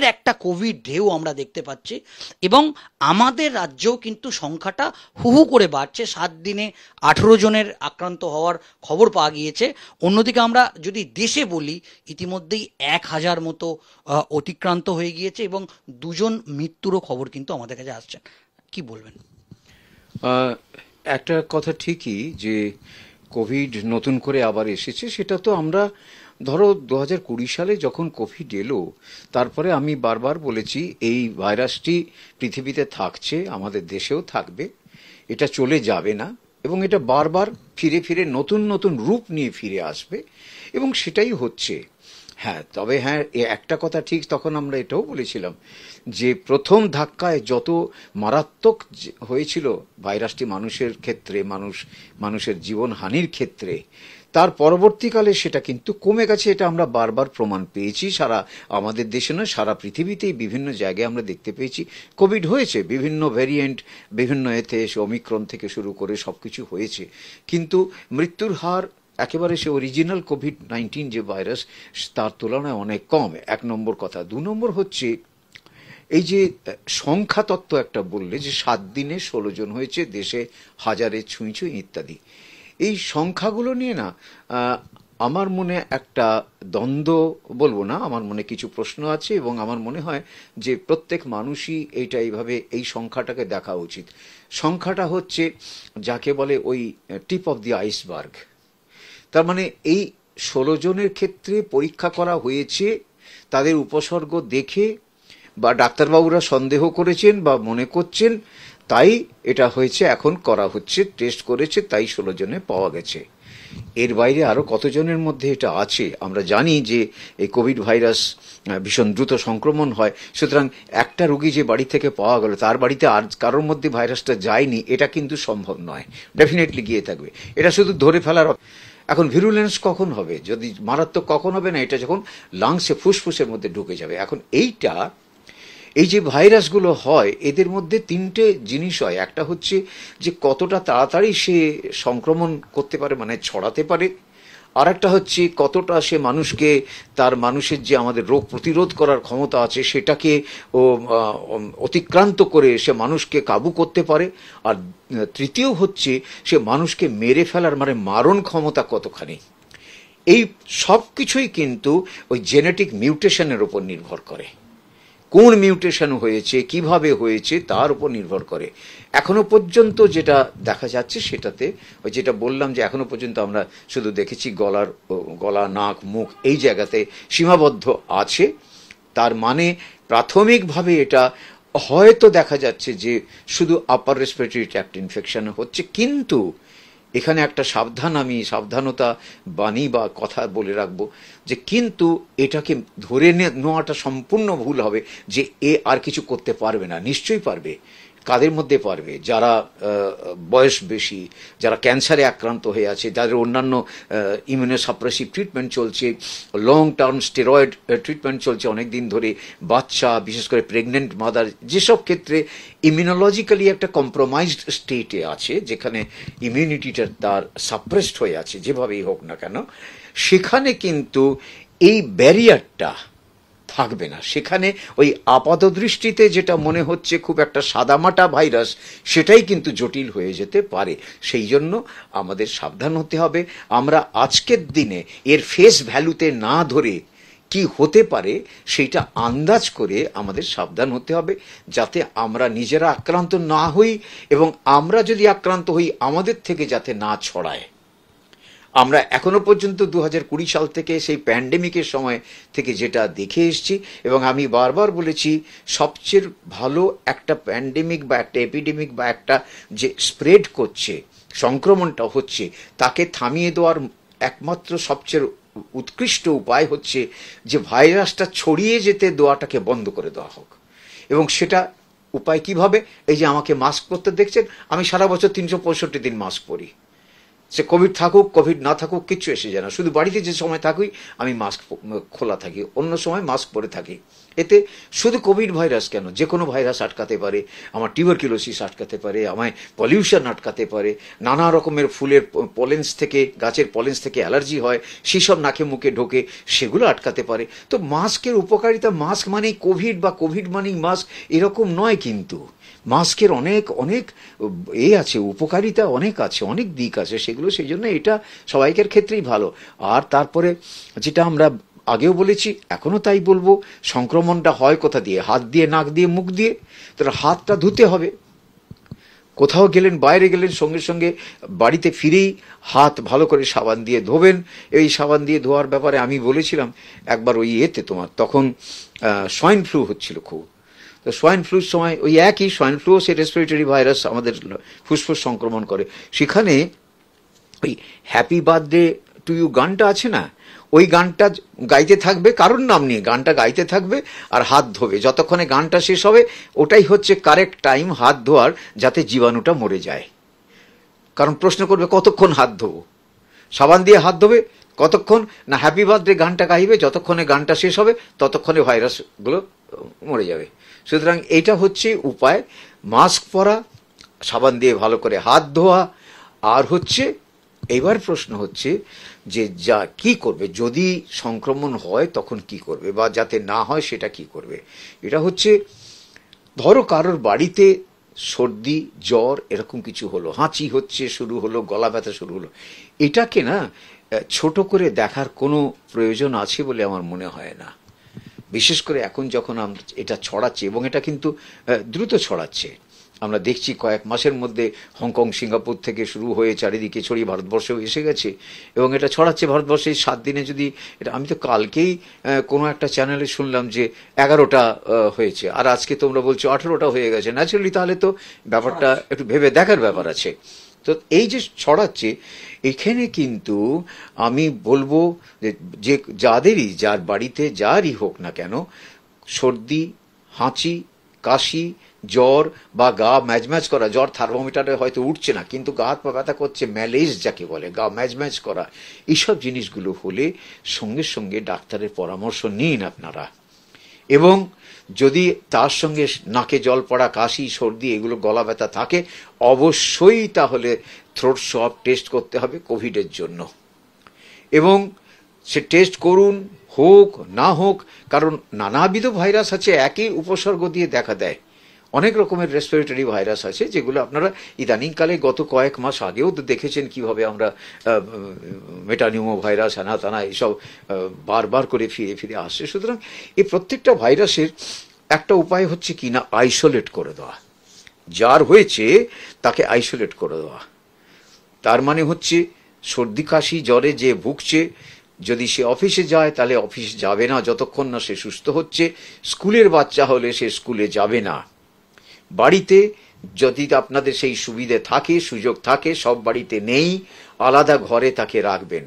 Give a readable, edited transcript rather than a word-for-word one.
ফের একটা কোভিড ঢেউ আমরা দেখতে পাচ্ছি এবং আমাদের রাজ্যেও কিন্তু সংখ্যাটা হু হু করে বাড়ছে। 7 দিনে 18 জনের আক্রান্ত হওয়ার খবর পাওয়া গিয়েছে। অন্যদিকে আমরা যদি দেশে বলি, ইতিমধ্যেই 1,000 মতো অতিক্রান্ত হয়ে গিয়েছে এবং 2জন মৃত্যুরও খবর কিন্তু আমাদের কাছে আসছে। কি বলবেন? একটা কথা ঠিকই যে কোভিড নতুন করে আবার এসেছে, সেটা তো আমরা ধরো 2020 সালে যখন কোভিড এলো, তারপরে আমি বারবার বলেছি এই ভাইরাসটি পৃথিবীতে থাকছে, আমাদের দেশেও থাকবে, এটা চলে যাবে না এবং এটা বারবার ফিরে ফিরে নতুন নতুন রূপ নিয়ে ফিরে আসবে এবং সেটাই হচ্ছে। হ্যাঁ, তবে হ্যাঁ, একটা কথা ঠিক, তখন আমরা এটাও বলেছিলাম যে প্রথম ধাক্কায় যত মারাত্মক হয়েছিল ভাইরাসটি মানুষের ক্ষেত্রে, মানুষের জীবনহানির ক্ষেত্রে, তার পরবর্তীকালে সেটা কিন্তু কমে গেছে। এটা আমরা বারবার প্রমাণ পেয়েছি, সারা আমাদের দেশে নয় সারা পৃথিবীতেই বিভিন্ন জায়গায় আমরা দেখতে পেয়েছি কোভিড হয়েছে, বিভিন্ন ভ্যারিয়েন্ট, বিভিন্ন এতে ওমিক্রন থেকে শুরু করে সবকিছু হয়েছে, কিন্তু মৃত্যুর হার একেবারে সে অরিজিনাল কোভিড-19 যে ভাইরাস তার তুলনায় অনেক কম, 1 নম্বর কথা। 2 নম্বর হচ্ছে এই যে সংখ্যা তত্ত্ব একটা বললে যে 7 দিনে 16 জন হয়েছে, দেশে হাজারে ছুঁই ইত্যাদি, এই সংখ্যাগুলো নিয়ে না আমার মনে একটা দ্বন্দ্ব বলবো না, আমার মনে কিছু প্রশ্ন আছে এবং আমার মনে হয় যে প্রত্যেক মানুষই এইভাবে এই সংখ্যাটাকে দেখা উচিত। সংখ্যাটা হচ্ছে যাকে বলে ওই টিপ অফ দি আইসবার্গ। তার মানে এই 16 জনের ক্ষেত্রে পরীক্ষা করা হয়েছে, তাদের উপসর্গ দেখে বা ডাক্তারবাবুরা সন্দেহ করেছেন বা মনে করছেন, তাই এটা হয়েছে, এখন করা হচ্ছে, টেস্ট করেছে, তাই 16 জনে পাওয়া গেছে। এর বাইরে আরো কতজনের মধ্যে এটা আছে? আমরা জানি যে এই কোভিড ভাইরাস ভীষণ দ্রুত সংক্রমণ হয়, সুতরাং একটা রোগী যে বাড়ি থেকে পাওয়া গেল তার বাড়িতে আর কারোর মধ্যে ভাইরাসটা যায়নি, এটা কিন্তু সম্ভব নয়, ডেফিনেটলি গিয়ে থাকবে। এটা শুধু ধরে ফেলার। এখন ভিরুলেন্স কখন হবে, যদি মারাত্মক কখন হবে না, এটা যখন লাংসে ফুসফুসের মধ্যে ঢুকে যাবে। এখন এই যে ভাইরাসগুলো হয় এদের মধ্যে 3টে জিনিস হয়। একটা হচ্ছে যে কতটা তাড়াতাড়ি সে সংক্রমণ করতে পারে, মানে ছড়াতে পারে। আর একটা হচ্ছে কতটা সে মানুষকে, তার মানুষের যে আমাদের রোগ প্রতিরোধ করার ক্ষমতা আছে সেটাকে অতিক্রান্ত করে সে মানুষকে কাবু করতে পারে। আর তৃতীয় হচ্ছে সে মানুষকে মেরে ফেলার মানে মারণ ক্ষমতা কতখানি। এই সব কিছুই কিন্তু ওই জেনেটিক মিউটেশনের উপর নির্ভর করে। কোন মিউটেশন হয়েছে, কিভাবে হয়েছে, তার উপর নির্ভর করে। এখনো পর্যন্ত যেটা দেখা যাচ্ছে সেটাতে ওই যেটা বললাম যে এখনো পর্যন্ত আমরা শুধু দেখেছি গলা, নাক, মুখ এই জায়গাতে সীমাবদ্ধ আছে। তার মানে প্রাথমিকভাবে এটা হয়তো দেখা যাচ্ছে যে শুধু আপার রেসপিরেটরি ট্র্যাক্ট ইনফেকশন হচ্ছে, কিন্তু এখানে একটা সাবধানতা বাণী বা কথা বলে রাখবো যে কিন্তু এটাকে ধরে নেওয়াটা সম্পূর্ণ ভুল হবে যে এ আর কিছু করতে পারবে না। নিশ্চয়ই পারবে। কাদের মধ্যে পারবে? যারা বয়স বেশি, যারা ক্যান্সারে আক্রান্ত হয়ে আছে, যাদের অন্যান্য ইমিউনোসাপ্রেসিভ ট্রিটমেন্ট চলছে, লং টার্ম স্টেরয়েড ট্রিটমেন্ট চলছে অনেক দিন ধরে, বাচ্চা, বিশেষ করে প্রেগনেন্ট মাদার, যেসব ক্ষেত্রে ইমিউনোলজিক্যালি একটা কম্প্রোমাইজড স্টেটে আছে, যেখানে ইমিউনিটিটা তার সাপ্রেসড হয়ে আছে যেভাবেই হোক না কেন, সেখানে কিন্তু এই ব্যারিয়ারটা থাকবে না। সেখানে ওই আপাত দৃষ্টিতে যেটা মনে হচ্ছে খুব একটা সাদামাটা ভাইরাস, সেটাই কিন্তু জটিল হয়ে যেতে পারে। সেই জন্য আমাদের সাবধান হতে হবে। আমরা আজকের দিনে এর ফেস ভ্যালুতে না ধরে কি হতে পারে সেইটা আন্দাজ করে আমাদের সাবধান হতে হবে, যাতে আমরা নিজেরা আক্রান্ত না হই এবং আমরা যদি আক্রান্ত হই আমাদের থেকে যাতে না ছড়ায়। আমরা এখনো পর্যন্ত 2020 সাল থেকে সেই প্যান্ডেমিকের সময় থেকে যেটা দেখে এসেছি, এবং আমি বারবার বলেছি সবচেয়ে ভালো একটা প্যান্ডেমিক বা একটা এপিডেমিক বা একটা যে স্প্রেড করছে, সংক্রমণটা হচ্ছে, তাকে থামিয়ে দেওয়ার একমাত্র সবচেয়ে উৎকৃষ্ট উপায় হচ্ছে যে ভাইরাসটা ছড়িয়ে যেতে দেওয়াটাকে বন্ধ করে দেওয়া হোক। এবং সেটা উপায় কিভাবে? এই যে আমাকে মাস্ক পরতে দেখছেন, আমি সারা বছর 365 দিন মাস্ক পরি। সে কোভিড থাকুক কোভিড না থাকুক কিচ্ছু এসে যায় না। শুধু বাড়িতে যে সময় থাকি আমি মাস্ক খোলা থাকি, অন্য সময় মাস্ক পরে থাকি। এতে শুধু কোভিড ভাইরাস কেন, যে কোনো ভাইরাস আটকাতে পারে, আমার টিউবারকিউলোসিস আটকাতে পারে, আমায় পলিউশন আটকাতে পারে, নানা রকমের ফুলের পলেন্স থেকে, গাছের পলেন্স থেকে অ্যালার্জি হয়, সেসব নাকে মুখে ঢোকে, সেগুলো আটকাতে পারে। তো মাস্কের উপকারিতা, মাস্ক মানেই কোভিড বা কোভিড মানেই মাস্ক এরকম নয়, কিন্তু মাস্কের অনেক অনেক আছে, উপকারিতা অনেক আছে, অনেক দিক আছে সেগুলো, সেই জন্য এটা সবাইকার ক্ষেত্রেই ভালো। আর তারপরে যেটা আমরা আগেও বলেছি, এখনো তাই বলবো, সংক্রমণটা হয় কোথা দিয়ে? হাত দিয়ে, নাক দিয়ে, মুখ দিয়ে। তো হাতটা ধুতে হবে, কোথাও গেলেন, বাইরে গেলেন, সঙ্গে সঙ্গে বাড়িতে ফিরেই হাত ভালো করে সাবান দিয়ে ধোবেন। এই সাবান দিয়ে ধোয়ার ব্যাপারে আমি বলেছিলাম একবার, ওই তোমার তখন সোয়াইন ফ্লু হচ্ছিল খুব। তো সোয়াইন ফ্লুর সময় ওই একই, সোয়াইন ফ্লুও সে রেসপিরেটরি ভাইরাস, আমাদের ফুসফুস সংক্রমণ করে। সেখানে ওই হ্যাপি বার্থডে টু ইউ গানটা আছে না, ওই গানটা গাইতে থাকবে, কারোর নাম নিয়ে গানটা গাইতে থাকবে আর হাত ধোবে যতক্ষণে গানটা শেষ হবে। ওটাই হচ্ছে কারেক্ট টাইম হাত ধোয়ার, যাতে জীবাণুটা মরে যায়। কারণ প্রশ্ন করবে কতক্ষণ হাত ধোবো, সাবান দিয়ে হাত ধোবে কতক্ষণ না, হ্যাপি বার্থডে গানটা গাইবে, যতক্ষণে গানটা শেষ হবে ততক্ষণে ভাইরাসগুলো মরে যাবে। সুতরাং এটা হচ্ছে উপায়, মাস্ক পরা, সাবান দিয়ে ভালো করে হাত ধোয়া। আর হচ্ছে এবার প্রশ্ন হচ্ছে যে যা কি করবে যদি সংক্রমণ হয়, তখন কি করবে, বা যাতে না হয় সেটা কি করবে। এটা হচ্ছে, ধরো কারোর বাড়িতে সর্দি জ্বর এরকম কিছু হলো, হাঁচি হচ্ছে শুরু হলো, গলা ব্যথা শুরু হলো, এটাকে না ছোট করে দেখার কোনো প্রয়োজন আছে বলে আমার মনে হয় না। বিশেষ করে এখন যখন আমরা এটা ছড়াচ্ছে, এবং এটা কিন্তু দ্রুত ছড়াচ্ছে, আমরা দেখছি কয়েক মাসের মধ্যে হংকং সিঙ্গাপুর থেকে শুরু হয়ে চারিদিকে ছড়িয়ে ভারতবর্ষেও এসে গেছে, এবং এটা ছড়াচ্ছে ভারতবর্ষে। 7 দিনে যদি এটা, আমি তো কালকেই কোনো একটা চ্যানেলে শুনলাম যে 11টা হয়েছে, আর আজকে তোমরা বলছো 18টা হয়ে গেছে। ন্যাচারালি তাহলে তো ব্যাপারটা একটু ভেবে দেখার ব্যাপার আছে। তো এই যে ছড়াচ্ছে, এখানে কিন্তু আমি বলবো যে যাদেরই, যার বাড়িতে যারই হোক না কেন, সর্দি, হাঁচি, কাশি, জ্বর বা গা ম্যাজম্যাজ করা, জ্বর থার্মোমিটারে হয়তো উঠছে না কিন্তু গা হাত পা ব্যথা করছে, ম্যালেজ যাকে বলে, গা ম্যাজম্যাজ করা, এইসব জিনিসগুলো হলে সঙ্গে সঙ্গে ডাক্তারের পরামর্শ নিন আপনারা। এবং যদি তার সঙ্গে নাকে জল পড়া, কাশি, সর্দি, এগুলো গলা ব্যথা থাকে, অবশ্যই তাহলে থ্রোট সোয়াব টেস্ট করতে হবে কোভিডের জন্য। এবং সে টেস্ট করুন, হোক না হোক, কারণ নানাবিধ ভাইরাস আছে, একই উপসর্গ দিয়ে দেখা দেয়। অনেক রকমের রেসপিরেটরি ভাইরাস আছে যেগুলো আপনারা ইদানিংকালে গত কয়েক মাস আগেও দেখেছেন কিভাবে আমরা মেটানিউমো ভাইরাস, হ্যানা তানা, এইসব বারবার করে ফিরে ফিরে আসছে। সুতরাং এই প্রত্যেকটা ভাইরাসের একটা উপায় হচ্ছে কি না, আইসোলেট করে দেওয়া। যার হয়েছে তাকে আইসোলেট করে দেওয়া। তার মানে হচ্ছে সর্দি কাশি জ্বরে যে ভুগছে, যদি সে অফিসে যায় তাহলে অফিসে যাবে না যতক্ষণ না সে সুস্থ হচ্ছে। স্কুলের বাচ্চা হলে সে স্কুলে যাবে না। বাড়িতে যদি আপনাদের সেই সুবিধে থাকে, সুযোগ থাকে, সব বাড়িতে নেই, আলাদা ঘরে তাকে রাখবেন।